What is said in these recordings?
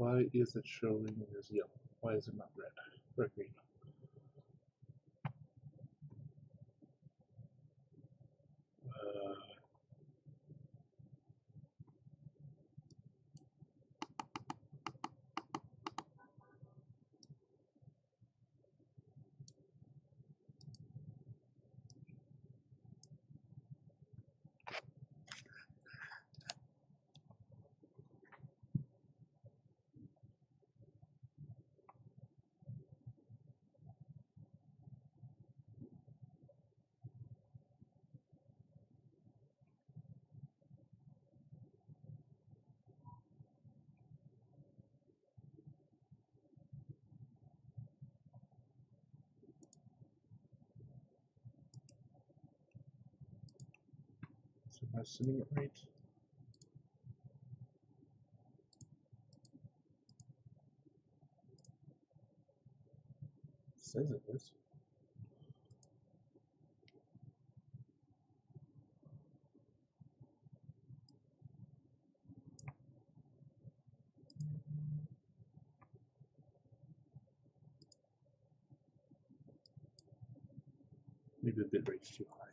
Why is it showing as yellow? Why is it not red or green? So am I setting it right? It says it is. Maybe the bit rate's too high.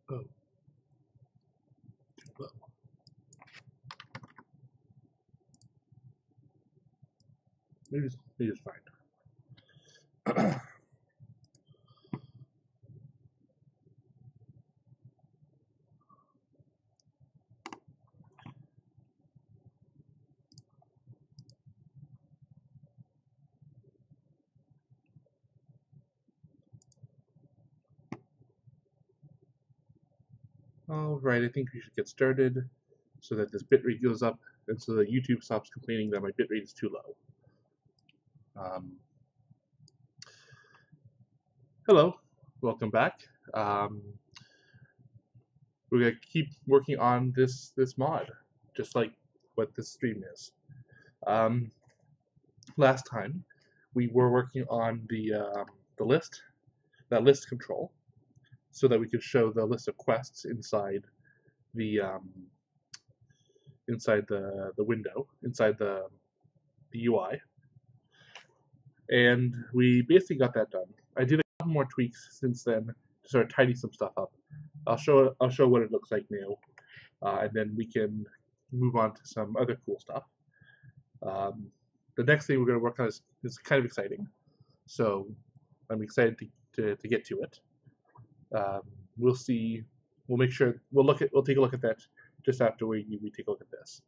Oh, too low. Maybe it's fine. Alright, I think we should get started so that this bitrate goes up and so that YouTube stops complaining that my bitrate is too low. Hello, welcome back. We're going to keep working on this mod, just like what this stream is. Last time, we were working on the list, that list control, so that we could show the list of quests inside the window, inside the UI, and we basically got that done. I did a couple more tweaks since then to sort of tidy some stuff up. I'll show what it looks like now, and then we can move on to some other cool stuff. The next thing we're going to work on is kind of exciting, so I'm excited to get to it. We'll see. We'll make sure we'll take a look at that just after we take a look at this.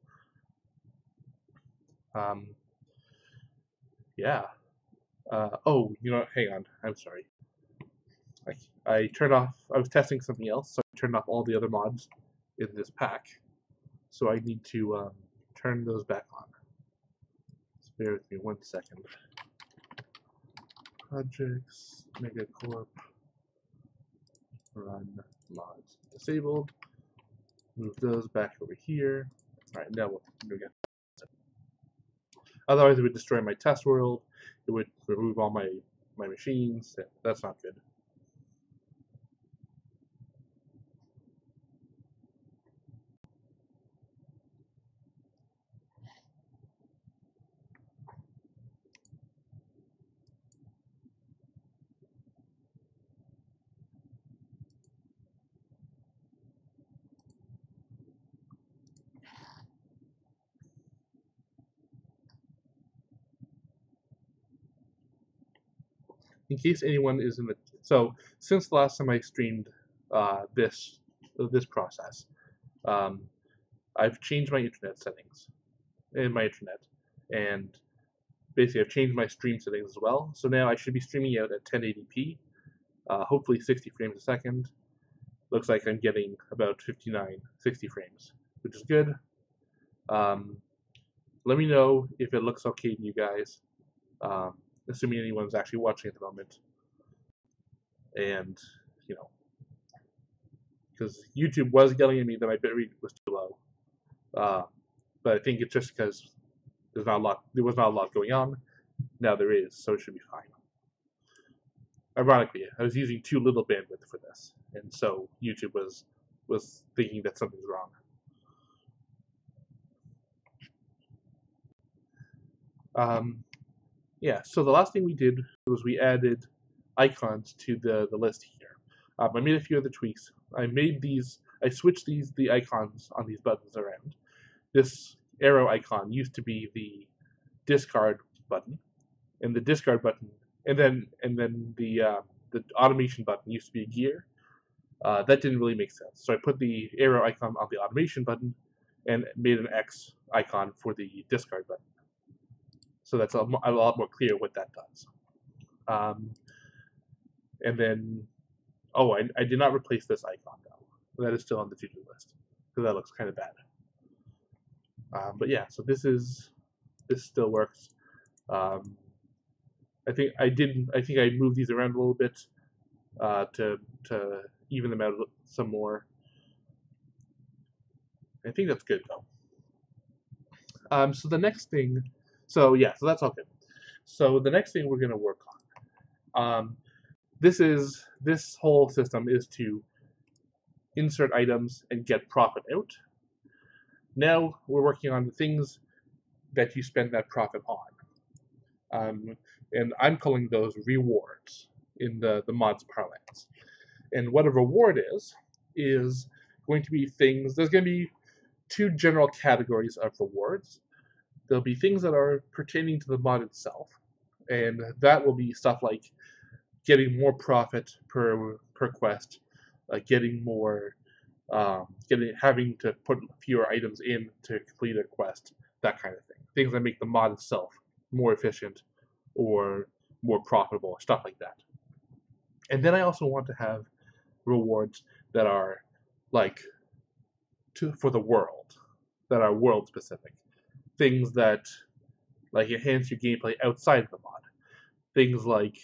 Yeah. Oh, you know, hang on. I'm sorry. I turned off. I was testing something else, so I turned off all the other mods in this pack. So I need to turn those back on. So bear with me 1 second. Projects, Megacorp, run mods disabled. Move those back over here. All right, now we'll get. Otherwise, it would destroy my test world. It would remove all my machines. That's not good. In case anyone is in the since the last time I streamed this process, I've changed my internet settings in my internet, and basically I've changed my stream settings as well. So now I should be streaming out at 1080p, hopefully 60 frames a second, looks like I'm getting about 59, 60 frames, which is good. Let me know if it looks okay to you guys, assuming anyone's actually watching at the moment. And, you know, because YouTube was yelling at me that my bitrate was too low. But I think it's just because there was not a lot going on. Now there is, so it should be fine. Ironically, I was using too little bandwidth for this, and so YouTube was thinking that something's wrong. Yeah, so the last thing we did was we added icons to the list here. I made a few other tweaks. I switched the icons on these buttons around. This arrow icon used to be the discard button, and the discard button, and then the automation button used to be a gear. That didn't really make sense. So I put the arrow icon on the automation button and made an X icon for the discard button. So that's a lot more clear what that does. And then, oh, I did not replace this icon though. That is still on the to-do list because that looks kind of bad. But yeah, so this still works. I think I moved these around a little bit to even them out some more. I think that's good though. So the next thing, so that's all good. So the next thing we're going to work on, this whole system is to insert items and get profit out. Now we're working on the things that you spend that profit on. And I'm calling those rewards in the mod's parlance. And what a reward is going to be things, there's going to be two general categories of rewards. There'll be things that are pertaining to the mod itself, and that will be stuff like getting more profit per quest, getting more, having to put fewer items in to complete a quest, that kind of thing. Things that make the mod itself more efficient or more profitable, stuff like that. And then I also want to have rewards that are like for the world, that are world specific. Things that like enhance your gameplay outside of the mod. Things like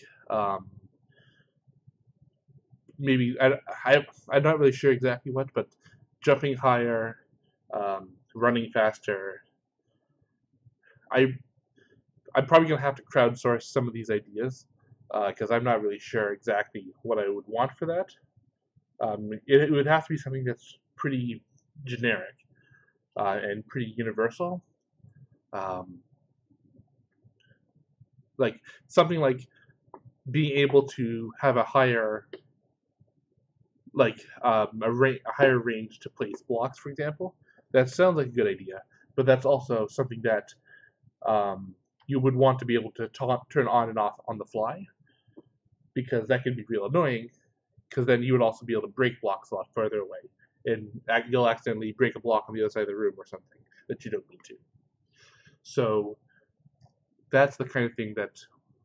maybe I'm not really sure exactly what, but jumping higher, running faster. I'm probably gonna have to crowdsource some of these ideas because I'm not really sure exactly what I would want for that. It would have to be something that's pretty generic and pretty universal. Like something like being able to have a higher, like a higher range to place blocks, for example. That sounds like a good idea, but that's also something that you would want to be able to turn on and off on the fly, because that can be real annoying, because then you would also be able to break blocks a lot further away, and you'll accidentally break a block on the other side of the room or something that you don't need to. So that's the kind of thing that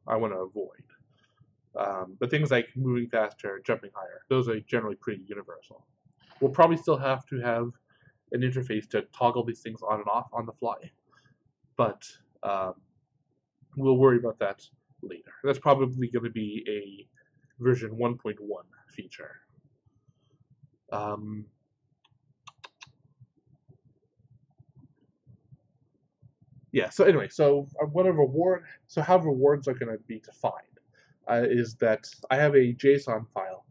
I want to avoid. But things like moving faster, jumping higher, those are generally pretty universal. We'll probably still have to have an interface to toggle these things on and off on the fly, but we'll worry about that later. That's probably going to be a version 1.1 feature. Yeah, so anyway, so how rewards are going to be defined is that I have a JSON file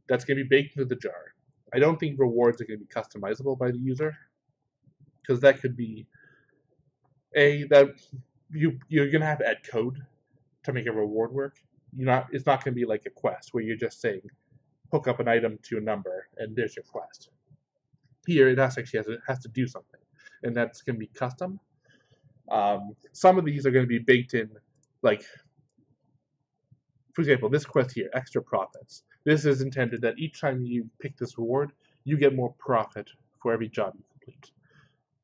that's going to be baked into the jar. I don't think rewards are going to be customizable by the user, because that could be that you're going to have to add code to make a reward work. It's not going to be like a quest where you're just saying hook up an item to a number and there's your quest. Here it has to do something, and that's going to be custom. Some of these are going to be baked in, like, for example, this quest here, extra profits. This is intended that each time you pick this reward, you get more profit for every job you complete.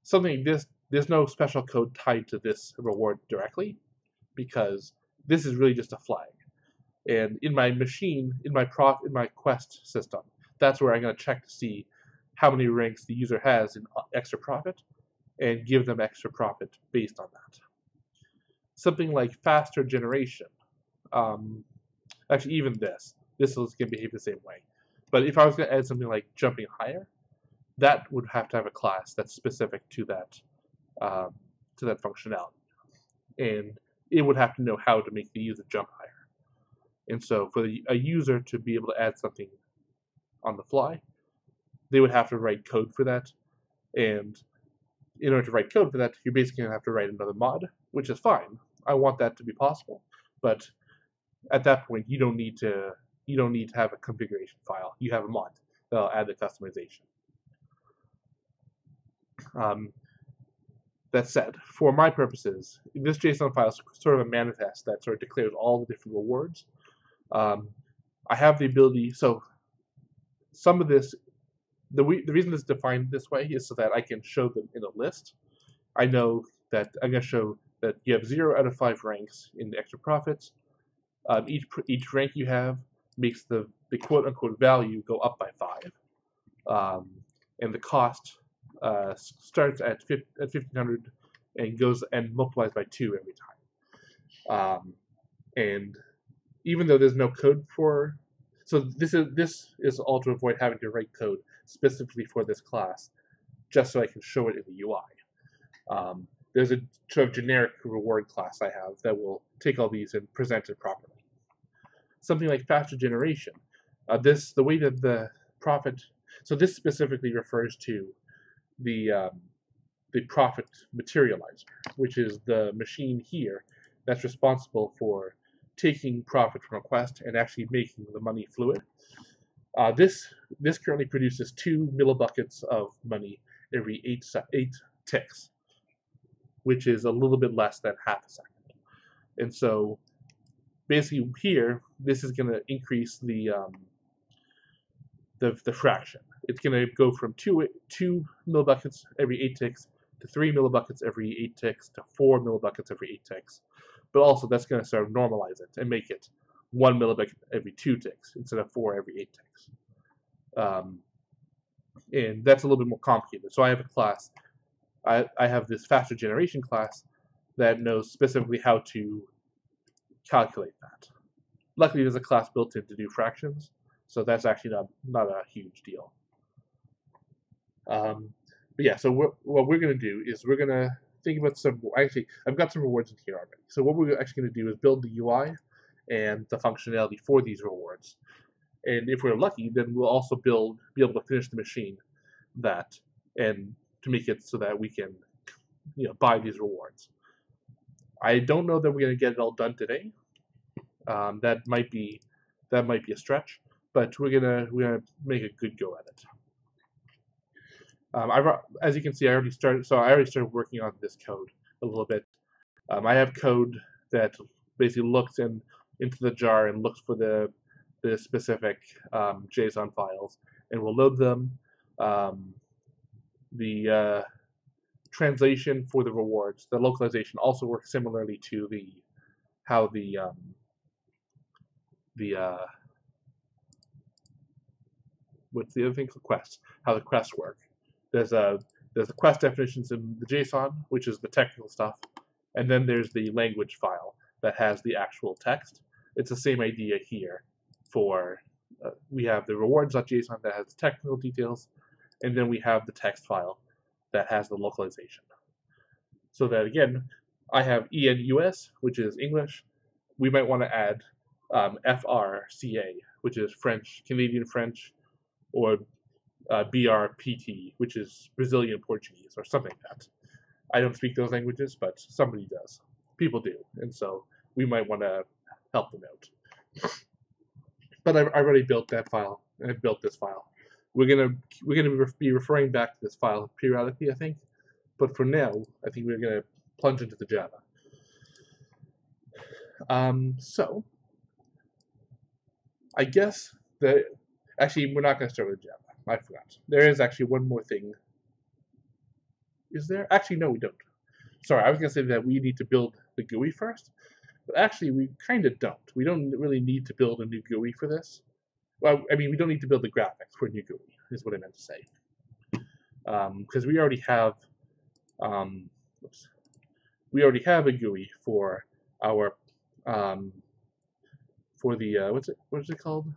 Something like this, there's no special code tied to this reward directly, because this is really just a flag. And in my machine, in my quest system, that's where I'm going to check to see how many ranks the user has in extra profit and give them extra profit based on that. Something like faster generation. Actually, even this is going to behave the same way. But if I was going to add something like jumping higher, that would have to have a class that's specific to that functionality, and it would have to know how to make the user jump higher. And so, for a user to be able to add something on the fly, they would have to write code for that. And in order to write code for that, you're basically going to have to write another mod, which is fine. I want that to be possible, but at that point, you don't need to have a configuration file. You have a mod that'll add the customization. That said, for my purposes, this JSON file is sort of a manifest that sort of declares all the different rewards. I have the ability, so some of this, the reason it's defined this way is so that I can show them in a list. I know that I'm going to show that you have 0 out of 5 ranks in the extra profits. Each rank you have makes the quote-unquote value go up by 5. And the cost starts at 1,500 and goes and multiplies by 2 every time. And even though there's no code for, so this is all to avoid having to write code specifically for this class, just so I can show it in the UI. There's a sort of generic reward class I have that will take all these and present it properly. Something like faster generation. The way that the profit, so this specifically refers to the profit materializer, which is the machine here that's responsible for taking profit from request and actually making the money fluid. This currently produces 2 millibuckets of money every 8 ticks, which is a little bit less than half a second. And so basically here, this is going to increase the fraction. It's going to go from 2 millibuckets every 8 ticks to 3 millibuckets every 8 ticks to 4 millibuckets every 8 ticks. But also that's going to sort of normalize it and make it 1 millibucket every 2 ticks instead of 4 every 8 ticks. And that's a little bit more complicated. So I have a class, I have this faster generation class that knows specifically how to calculate that. Luckily, there's a class built in to do fractions, so that's actually not a huge deal. But yeah, so what we're going to do is we're going to think about some, actually, I've got some rewards in here already. So what we're actually going to do is build the UI and the functionality for these rewards. And if we're lucky, then we'll also be able to finish the machine that, and to make it so that we can, buy these rewards. I don't know that we're going to get it all done today. That might be a stretch, but we're gonna make a good go at it. As you can see, I already started working on this code a little bit. I have code that basically looks into the jar and looks for the specific JSON files, and we'll load them. The translation for the rewards, the localization also works similarly to how the what's the other thing? Quests. How the quests work. There's the quest definitions in the JSON, which is the technical stuff, and then there's the language file that has the actual text. It's the same idea here. For we have the rewards.json that has the technical details, and then we have the text file that has the localization. So that again, I have ENUS, which is English. We might want to add FRCA, which is French, Canadian French, or BRPT, which is Brazilian Portuguese, or something like that. I don't speak those languages, but somebody does. People do, and so we might want to help them out. But I've already built that file, and I've built this file. We're gonna be referring back to this file periodically, I think. But for now, I think we're gonna plunge into the Java. So I guess that actually we're not gonna start with Java. I forgot. There is actually one more thing. Is there? Actually, no, we don't. Sorry, I was gonna say that we need to build the GUI first, but actually we kind of don't. We don't really need to build a new GUI for this. well, I mean, we don't need to build the graphics for new GUI, is what I meant to say. Because we already have, we already have a GUI for our, for the, what is it called?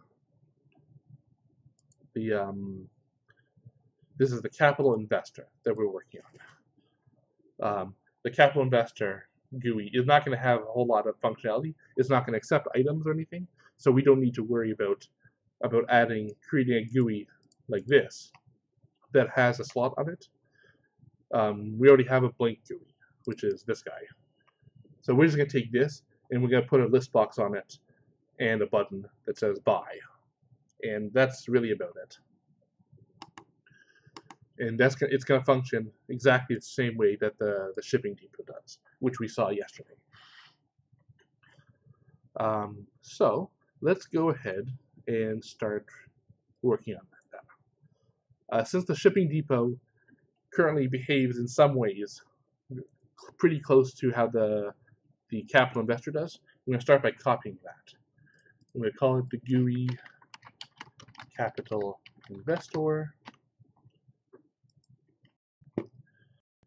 The, this is the capital investor that we're working on. The capital investor GUI is not going to have a whole lot of functionality. It's not going to accept items or anything, so we don't need to worry about creating a GUI like this that has a slot on it. We already have a blank GUI, which is this guy. So we're just going to take this and we're going to put a list box on it and a button that says buy, and that's really about it. And it's going to function exactly the same way that the shipping depot does, which we saw yesterday. So let's go ahead and start working on that. Since the shipping depot currently behaves in some ways pretty close to how the capital investor does, I'm going to start by copying that. I'm going to call it the GUI capital investor.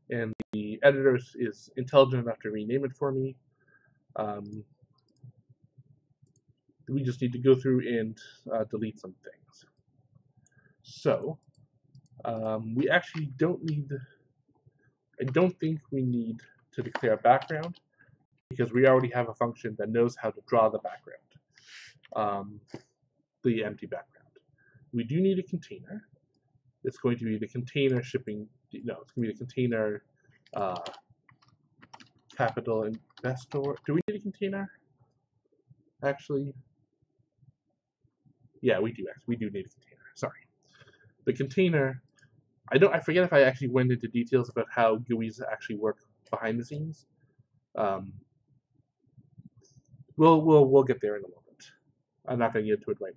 And the editor is intelligent enough to rename it for me. We just need to go through and delete some things. So we actually don't need, I don't think we need to declare a background because we already have a function that knows how to draw the background, the empty background. We do need a container. It's going to be the container shipping, no, it's going to be the container capital investor. Do we need a container? Actually, yeah, we do. We do need a container. Sorry. The container, I forget if I actually went into details about how GUIs actually work behind the scenes. We'll get there in a moment. I'm not going to get into it right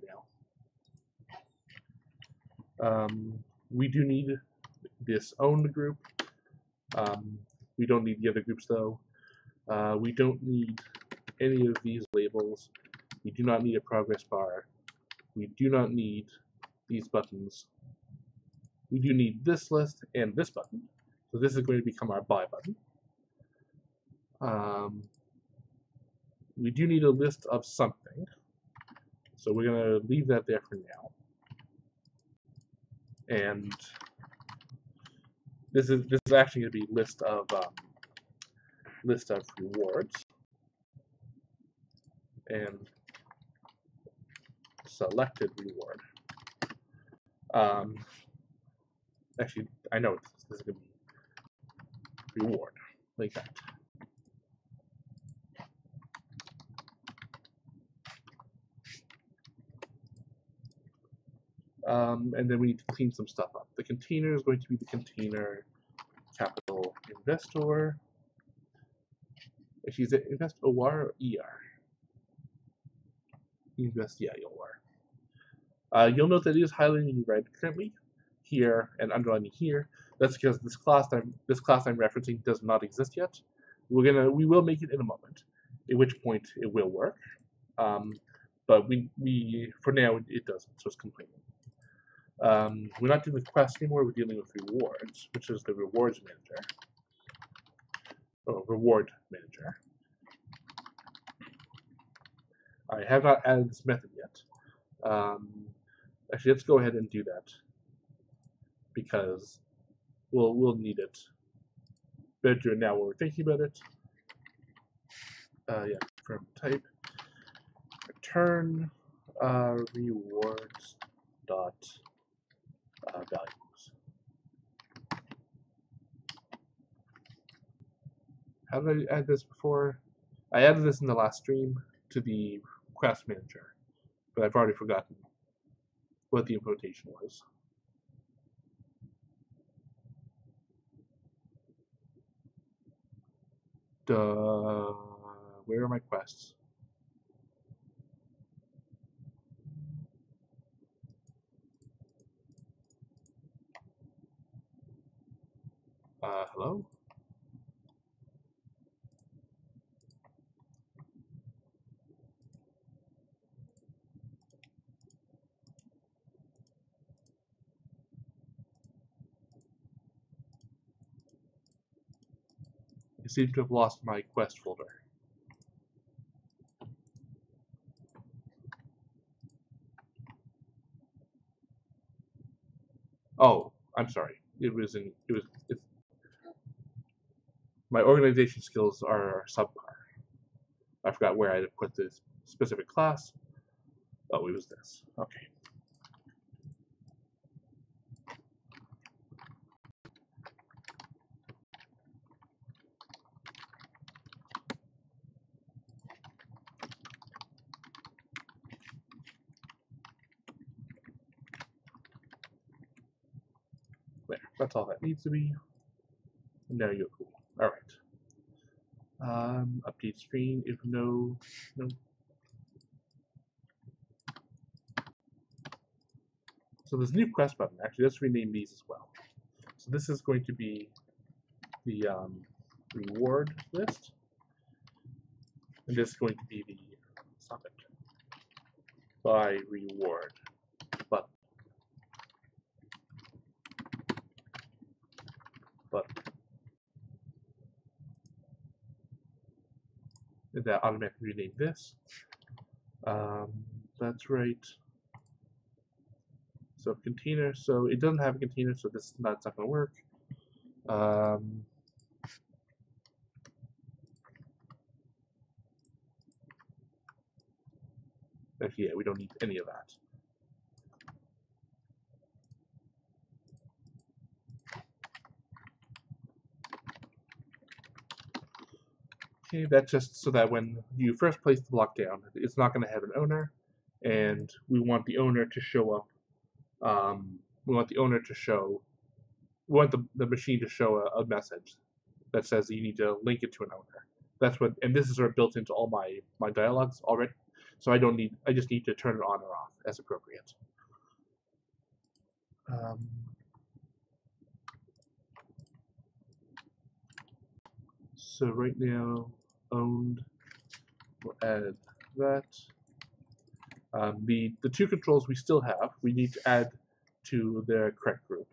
now. We do need this owned group. We don't need the other groups though. We don't need any of these labels. We do not need a progress bar. We do not need these buttons. We do need this list and this button. So this is going to become our buy button. We do need a list of something. So we're going to leave that there for now. And this is actually going to be list of rewards and selected reward. Actually, I know this is going to be reward like that. And then we need to clean some stuff up. The container is going to be the container capital investor. Actually, is it invest OR or ER? Invest, yeah, OR. You'll note that it is highlighted in red currently here and underlining here. That's because this class I'm referencing does not exist yet. We will make it in a moment, at which point it will work. But we for now it doesn't, so it's complaining. We're not dealing with quests anymore, we're dealing with rewards, which is the rewards manager. Oh, reward manager. I have not added this method yet. Actually, let's go ahead and do that because we'll need it. Better do it now when we're thinking about it. Yeah, from type return rewards dot values. How did I add this before? I added this in the last stream to the quest manager, but I've already forgotten what the implementation was. Where are my quests? Hello? seem to have lost my quest folder. Oh, I'm sorry. My organization skills are subpar. I forgot where I had put this specific class. Oh, it was this. Okay. There. That's all that needs to be. And now you're cool. All right. Update screen. If no. So this new quest button. Actually, let's rename these as well. So this is going to be the reward list, and this is going to be the stop it by reward button. And that automatically rename this. That's right. So container. So it doesn't have a container, so this is not going to work. Actually, yeah, we don't need any of that. Okay, that's just so that when you first place the block down, it's not going to have an owner, and we want the owner to show up. We want the owner to show. We want the machine to show a message that says you need to link it to an owner. That's what, and this is sort of built into all my dialogues already. So I don't need. I just need to turn it on or off as appropriate. So right now, owned. We'll add that. The two controls we still have, we need to add to the correct group.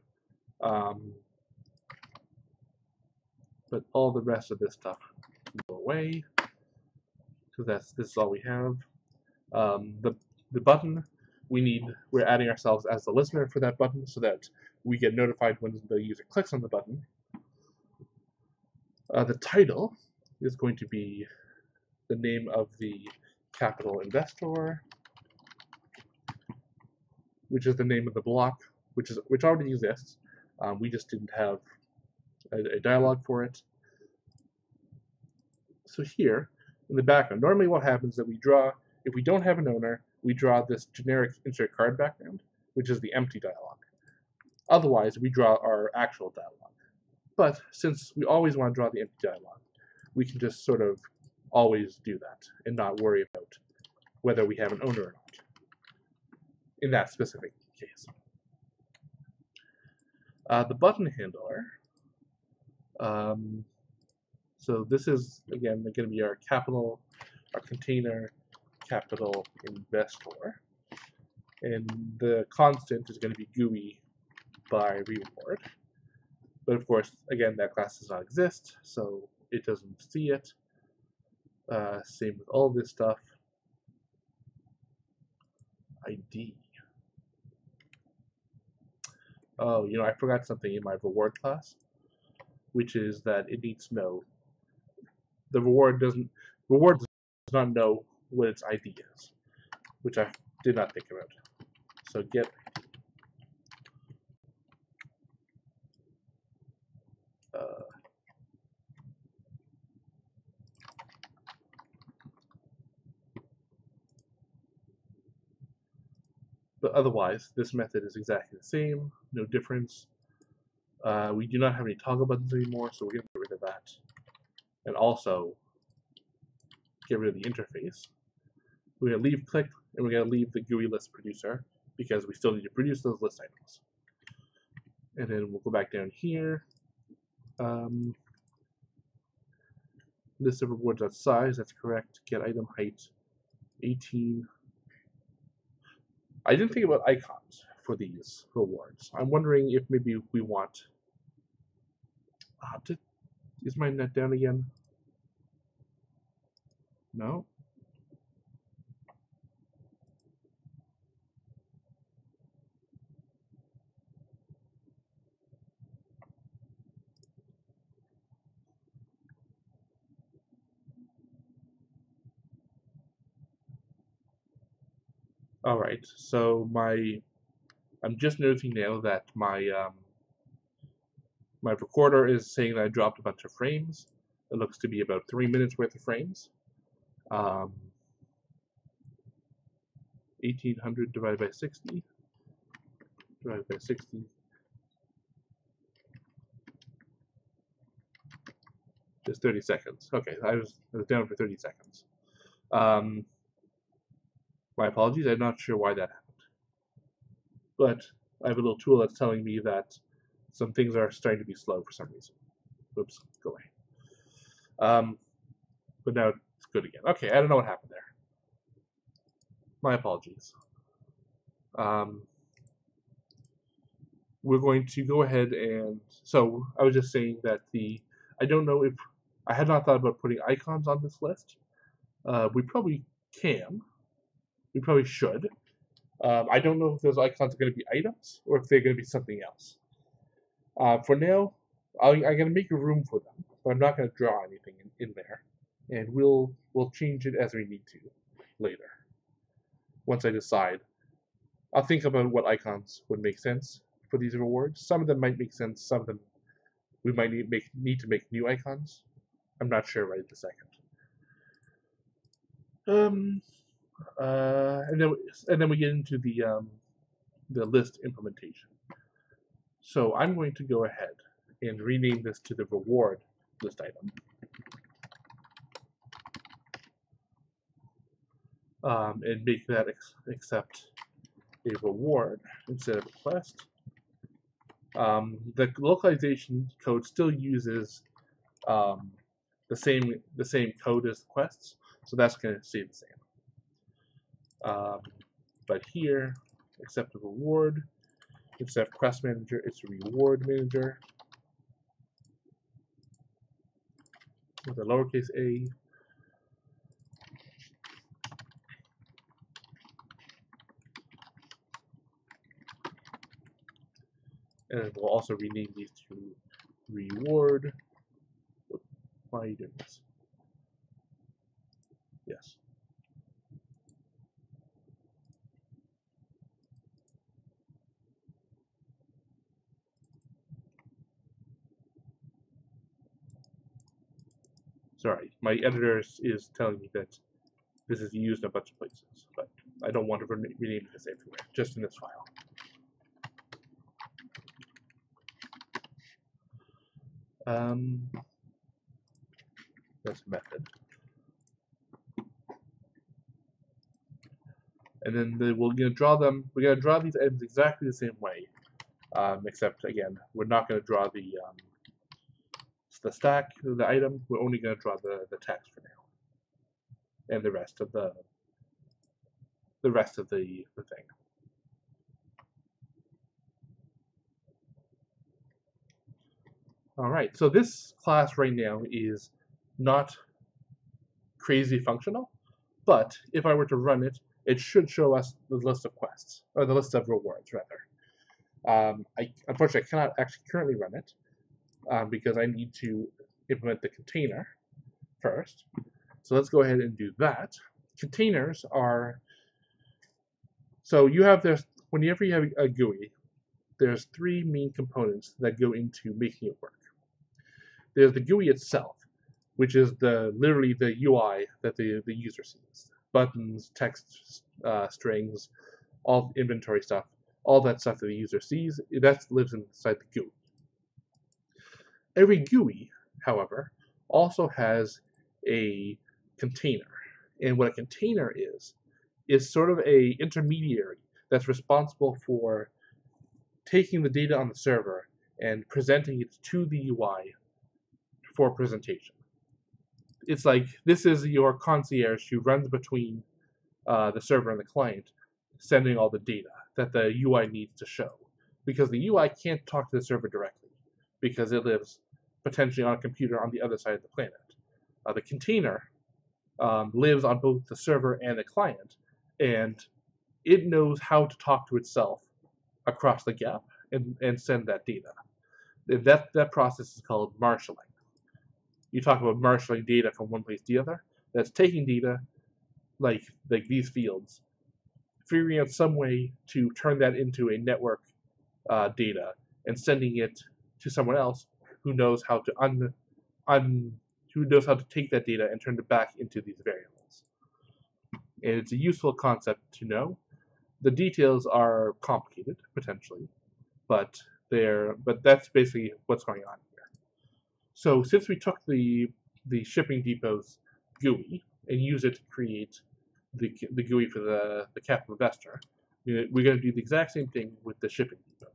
But all the rest of this stuff can go away. So this is all we have. The button we're adding ourselves as the listener for that button so that we get notified when the user clicks on the button. The title is going to be the name of the capital investor, which is the name of the block, which already exists. We just didn't have a dialogue for it. So here in the background, normally what happens is that we draw, if we don't have an owner, we draw this generic insert card background, which is the empty dialogue. Otherwise, we draw our actual dialogue. But since we always want to draw the empty dialogue, we can just sort of always do that and not worry about whether we have an owner or not in that specific case. The button handler. So this is, again, going to be our capital, our container, capital investor. And the constant is going to be GUI by reward. But of course, again, that class does not exist, so it doesn't see it. Same with all this stuff. ID. Oh, you know, I forgot something in my reward class, which is that it needs to know. The reward does not know what its ID is, which I did not think about. So get but otherwise, this method is exactly the same, no difference. We do not have any toggle buttons anymore, so we're going to get rid of that. And also, get rid of the interface. We're going to leave click, and we're going to leave the GUI list producer, because we still need to produce those list items. And then we'll go back down here. List of rewards at size, that's correct. Get item height, 18. I didn't think about icons for these rewards. I'm wondering if maybe we want Is my net down again? No. All right. So I'm just noticing now that my recorder is saying that I dropped a bunch of frames. It looks to be about 3 minutes worth of frames. 1800 divided by 60 divided by 60. Just 30 seconds. Okay, I was down for 30 seconds. My apologies. I'm not sure why that happened, but I have a little tool that's telling me that some things are starting to be slow for some reason. Oops, go away. But now it's good again. Okay, I don't know what happened there. My apologies. We're going to go ahead and, so I was just saying that I don't know if, I had not thought about putting icons on this list. We probably can. We probably should. I don't know if those icons are going to be items or if they're going to be something else. For now, I'm going to make a room for them, but I'm not going to draw anything in there. And we'll change it as we need to later. Once I decide, I'll think about what icons would make sense for these rewards. Some of them might make sense. Some of them we might need to make new icons. I'm not sure right this second. And then we get into the list implementation. So I'm going to go ahead and rename this to the reward list item. And make that accept a reward instead of a quest. The localization code still uses the same code as the quests, so that's going to stay the same. But here, accept a reward. Instead of quest manager, it's a reward manager with a lowercase a. And we'll also rename these to reward. Why are you doing this? Yes. Sorry, my editor is telling me that this is used in a bunch of places, but I don't want to rename this everywhere, just in this file. That's a method. And then we're going to draw them. We're going to draw these items exactly the same way, except again, we're not going to draw the stack, the item. We're only going to draw the text for now, and the rest of the thing. All right, so this class right now is not crazy functional, but if I were to run it, it should show us the list of quests, or the list of rewards, rather. Unfortunately, I cannot actually currently run it because I need to implement the container first. So let's go ahead and do that. Containers are, so you have this, whenever you have a GUI, there's three main components that go into making it work. There's the GUI itself, which is literally the UI that the user sees. Buttons, text strings, all inventory stuff, all that stuff that the user sees, that lives inside the GUI. Every GUI, however, also has a container. And what a container is sort of an intermediary that's responsible for taking the data on the server and presenting it to the UI for presentation. It's like this is your concierge who runs between the server and the client, sending all the data that the UI needs to show. Because the UI can't talk to the server directly, because it lives potentially on a computer on the other side of the planet. The container lives on both the server and the client, and it knows how to talk to itself across the gap and send that data. That process is called marshalling. You talk about marshalling data from one place to the other. That's taking data like these fields, figuring out some way to turn that into a network data and sending it to someone else who knows how to who knows how to take that data and turn it back into these variables. And it's a useful concept to know. The details are complicated potentially, but that's basically what's going on here. So since we took the shipping depot's GUI and use it to create the GUI for the capital investor, we're going to do the exact same thing with the shipping depot.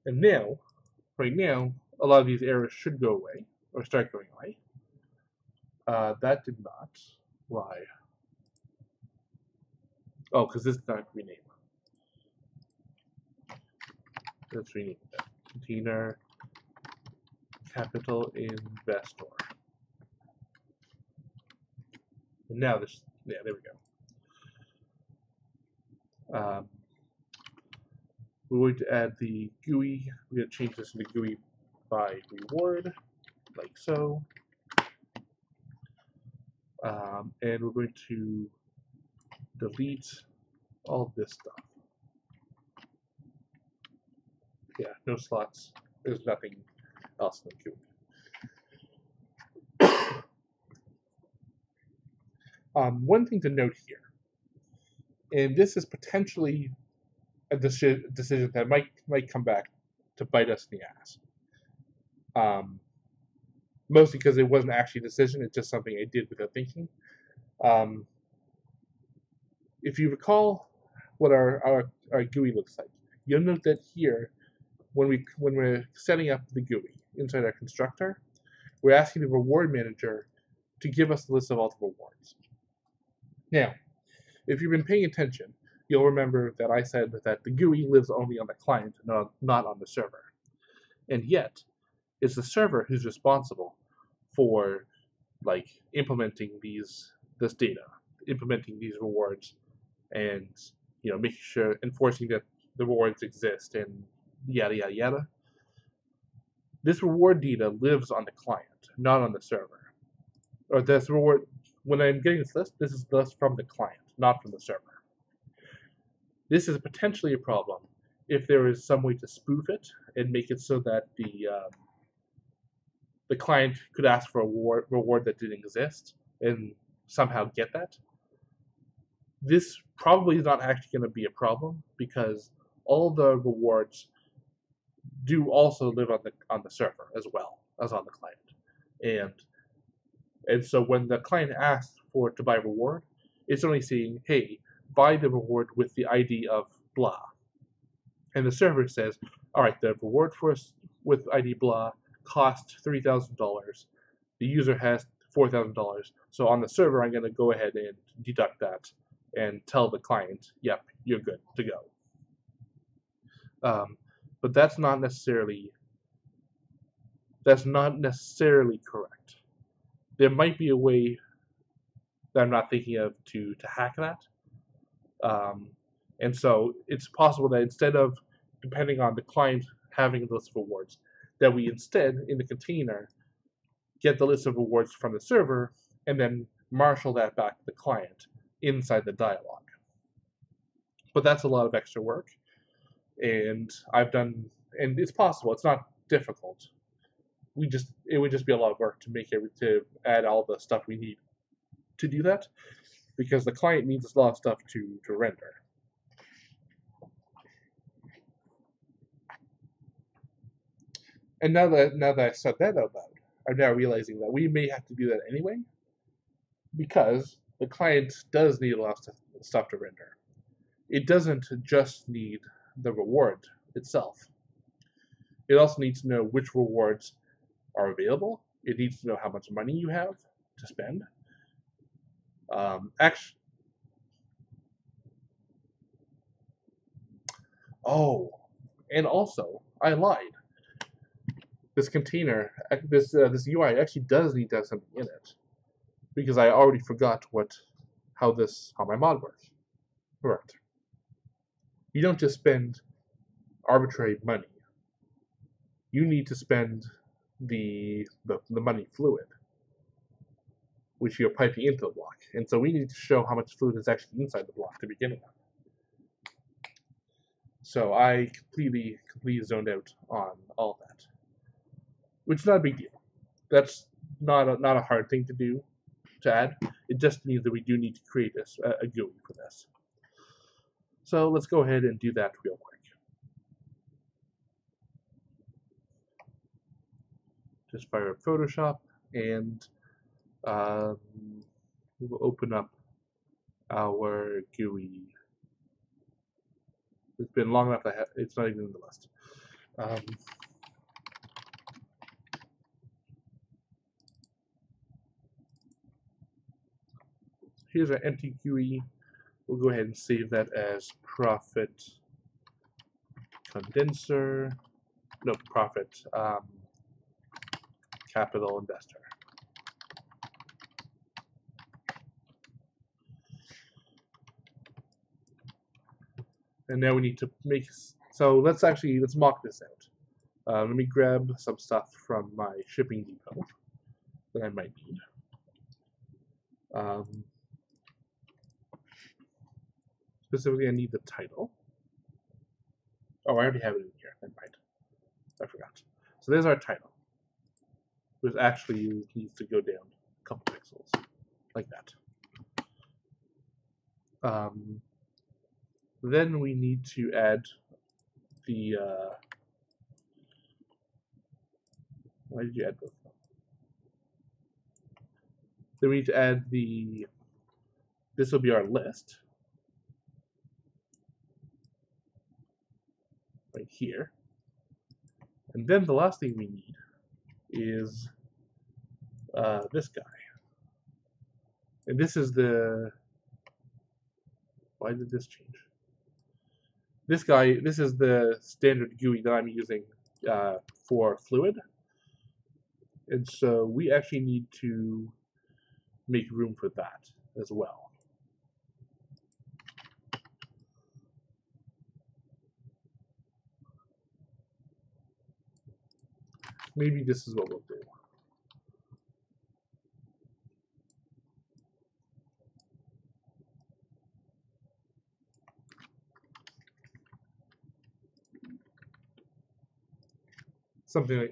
And now, right now, a lot of these errors should go away or start going away. That did not. Why? Oh, because this is not rename. Let's rename that. Container capital investor. And now this, yeah, there we go. We're going to add the GUI. We're going to change this into GUI by reward, like so. And we're going to delete all this stuff. Yeah, no slots. There's nothing else in the GUI. One thing to note here, and this is potentially a decision that might come back to bite us in the ass. Mostly because it wasn't actually a decision; it's just something I did without thinking. If you recall what our GUI looks like, you'll note that here, when we're setting up the GUI inside our constructor, we're asking the reward manager to give us the list of all the rewards. Now, if you've been paying attention, you'll remember that I said that the GUI lives only on the client, not on the server. And yet, it's the server who's responsible for implementing this data, implementing these rewards, and making sure, enforcing that the rewards exist, and yada yada yada. This reward data lives on the client, not on the server. Or this reward, when I'm getting this list, this is the list from the client, not from the server. This is potentially a problem if there is some way to spoof it and make it so that the client could ask for a reward that didn't exist and somehow get that. This probably is not actually going to be a problem because all the rewards do also live on the server as well as on the client. And so when the client asks to buy a reward, it's only saying, hey, buy the reward with the ID of blah. And the server says, all right, the reward with ID blah cost $3,000. The user has $4,000. So on the server, I'm going to go ahead and deduct that and tell the client, yep, you're good to go. But that's not necessarily correct. There might be a way that I'm not thinking of to hack that. And so it's possible that instead of depending on the client having a list of rewards, that we instead, in the container, get the list of rewards from the server and then marshal that back to the client inside the dialog. But that's a lot of extra work, and and it's possible. It's not difficult. It would just be a lot of work to add all the stuff we need to do that, because the client needs a lot of stuff to render. And now that I said that out loud, I'm now realizing that we may have to do that anyway, because the client does need a lot of stuff to render. It doesn't just need the reward itself. It also needs to know which rewards are available. It needs to know how much money you have to spend. And also, I lied. This container, this UI actually does need to have something in it, because I already forgot how my mod worked. You don't just spend arbitrary money. You need to spend the money fluid, which you're piping into the block. And so we need to show how much fluid is actually inside the block to begin with. So I completely zoned out on all of that, which is not a big deal. That's not a hard thing to add. It just means that we do need to create a GUI for this. So let's go ahead and do that real quick. Just fire up Photoshop, and we'll open up our GUI. It's been long enough that it's not even in the list. Here's our empty GUI. We'll go ahead and save that as profit condenser. No, profit capital investor. And now we need to make, so let's mock this out. Let me grab some stuff from my shipping depot that I might need. Specifically, I need the title. Oh, I already have it in here. Never mind. I forgot. So there's our title. Which actually needs to go down a couple pixels, like that. Then we need to add the. Why did you add both? Then we need to add the. This will be our list. Right here. And then the last thing we need is this guy. And this is the. Why did this change? This guy, this is the standard GUI that I'm using for Fluid. And so we actually need to make room for that as well. Maybe this is what we'll do.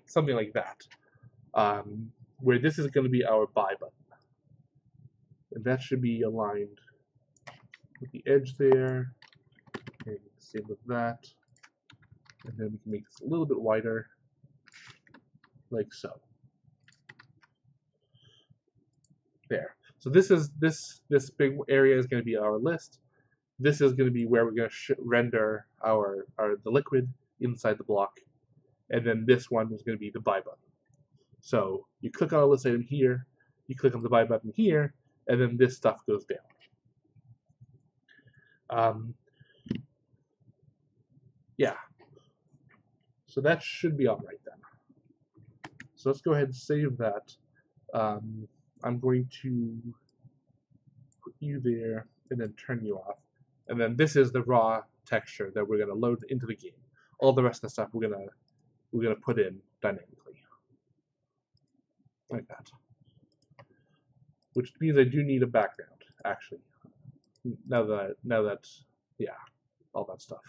Something like that, where this is going to be our buy button, and that should be aligned with the edge there, and same with that, and then we can make this a little bit wider, like so. There. So this big area is going to be our list. This is going to be where we're going to render the liquid inside the block. And then this one is going to be the buy button. So you click on a list item here, you click on the buy button here, and then this stuff goes down. Yeah. So that should be all right then. So let's go ahead and save that. I'm going to put you there and then turn you off. And then this is the raw texture that we're going to load into the game. All the rest of the stuff we're going to put in dynamically, like that. Which means I do need a background, actually. Now that yeah, all that stuff.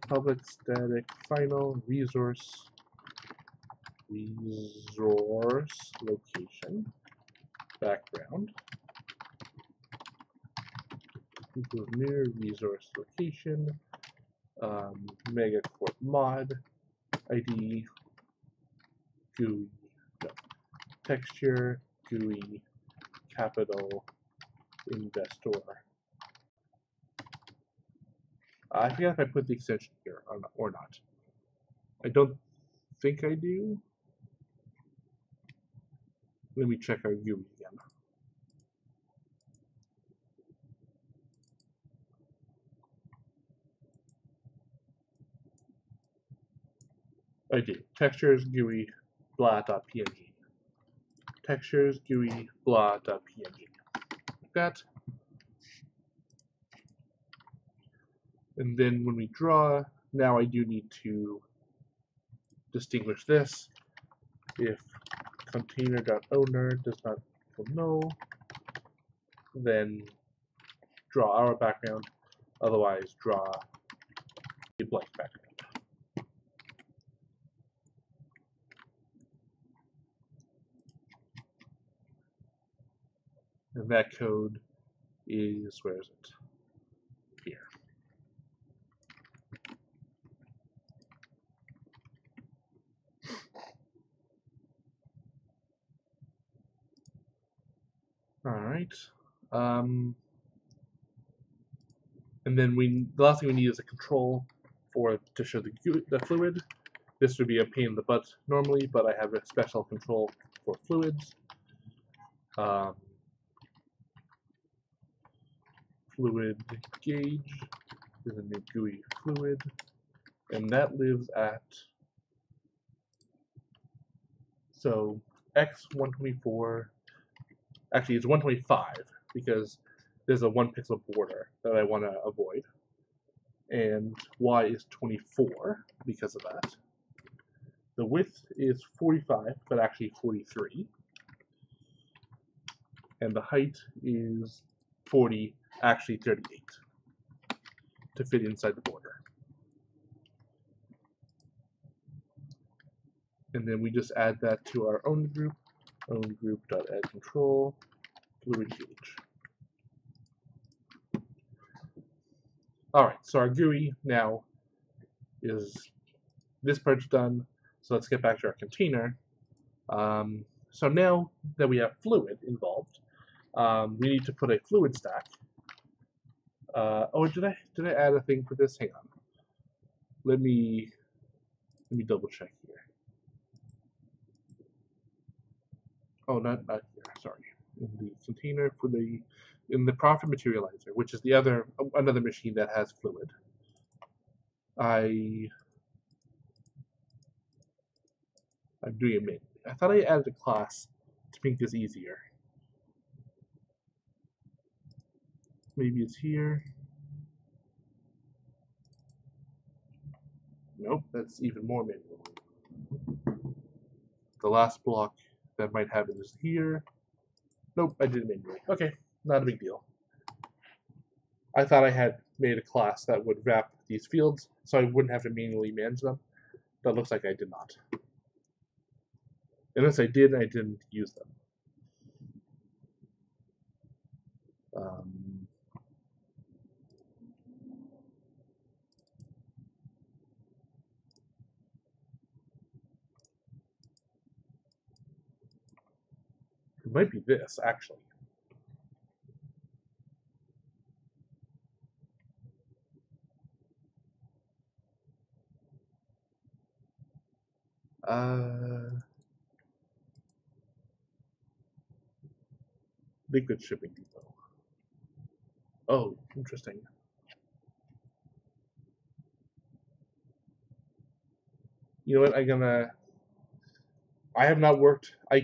Public static final resource location background equals new resource location megacorp mod ID GUI no, texture GUI capital investor. I forget if I put the extension here or not. I don't think I do. Let me check our GUI again. I do. Textures GUI blah.png. Textures GUI blah.png. Like that. And then when we draw, now I do need to distinguish this. If container.owner does not equal null, then draw our background. Otherwise, draw a blank background. And that code is, where is it? Here. All right. And then the last thing we need is a control to show the fluid. This would be a pain in the butt normally, but I have a special control for fluids. Fluid gauge is a new GUI fluid, and that lives at, so x124, actually it's 125 because there's a 1 pixel border that I want to avoid, and y is 24 because of that. The width is 45, but actually 43, and the height is 40, actually 38, to fit inside the border. And then we just add that to our own group.add control, fluid gauge. All right, so our GUI now is, this part's done. So let's get back to our container. So now that we have fluid involved, we need to put a fluid stack. Oh, did I add a thing for this? Hang on. Let me double check here. Oh, not here. Sorry. In the container in the profit materializer, which is another machine that has fluid. I'm doing it manually. I thought I added a class to make this easier. Maybe it's here. Nope, that's even more manual. The last block that might have it is here. Nope, I did it manually. Okay, not a big deal. I thought I had made a class that would wrap these fields so I wouldn't have to manually manage them, but it looks like I did not. Unless I did, I didn't use them. It might be this, actually. Liquid shipping depot. Oh, interesting. You know what? I have not worked. I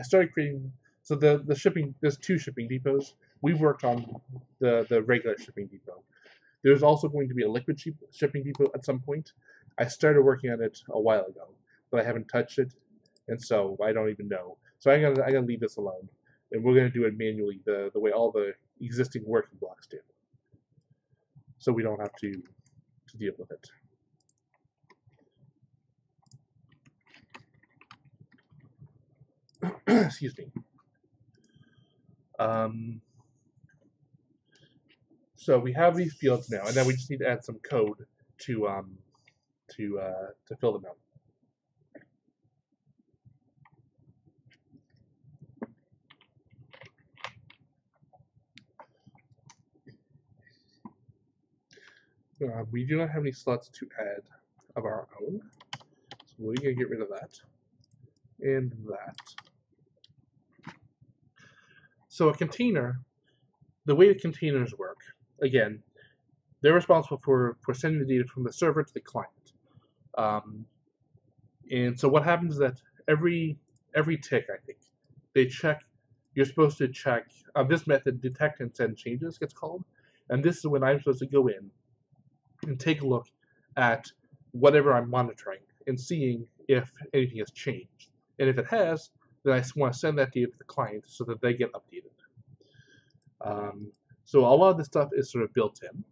started creating. So the shipping. There's 2 shipping depots. We worked on the regular shipping depot. There's also going to be a liquid shipping depot at some point. I started working on it a while ago, but I haven't touched it, and so I don't even know. So I'm gonna leave this alone, and we're gonna do it manually, the way all the existing working blocks do, so we don't have to deal with it. Excuse me. So we have these fields now, and then we just need to add some code to fill them out. We do not have any slots to add of our own, so we're going to get rid of that and that. So a container, the way the containers work, again, they're responsible for sending the data from the server to the client. And so what happens is that every tick, I think, they check. You're supposed to check. This method, detect and send changes, gets called, and this is when I'm supposed to go in and take a look at whatever I'm monitoring and seeing if anything has changed. And if it has, then I want to send that data to the client so that they get updated. So a lot of this stuff is sort of built in.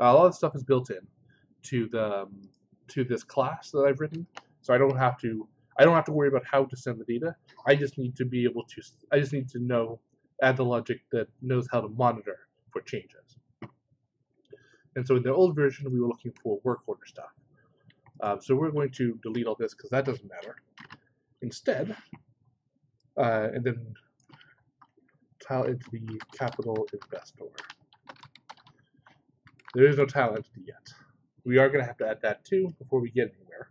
A lot of stuff is built in to this class that I've written, so I don't have to worry about how to send the data. I just need to know, add the logic that knows how to monitor for changes. And so in the old version, we were looking for work order stuff. So we're going to delete all this because that doesn't matter. Instead, and then tile into the capital investor. There is no tile entity yet. We are going to have to add that too before we get anywhere.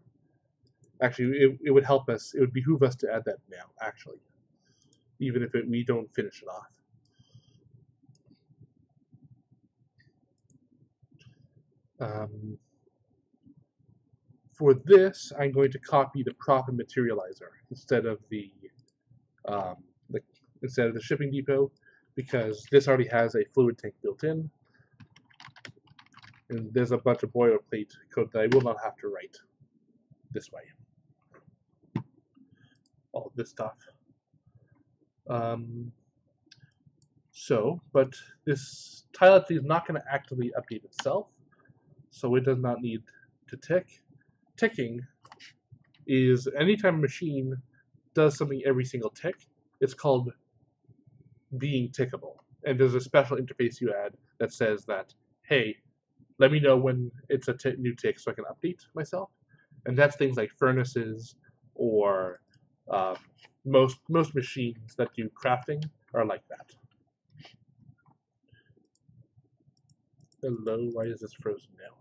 Actually, it would help us. It would behoove us to add that now, actually, even if we don't finish it off. For this, I'm going to copy the profit materializer instead of the shipping depot, because this already has a fluid tank built in, and there's a bunch of boilerplate code that I will not have to write this way. All this stuff. But this tile entity is not going to actively update itself, so it does not need to tick. Ticking is anytime a machine does something every single tick, it's called being tickable. And there's a special interface you add that says that, hey, let me know when it's a new tick so I can update myself. And that's things like furnaces or most machines that do crafting are like that. Hello, why is this frozen now?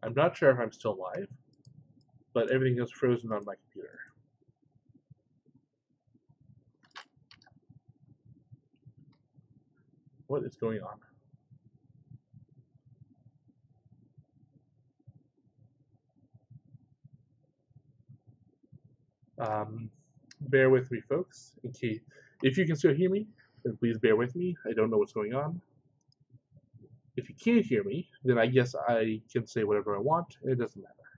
I'm not sure if I'm still live, but everything is frozen on my computer. What is going on? Bear with me, folks. In case, if you can still hear me, then please bear with me. I don't know what's going on. If you can't hear me, then I guess I can say whatever I want, and it doesn't matter.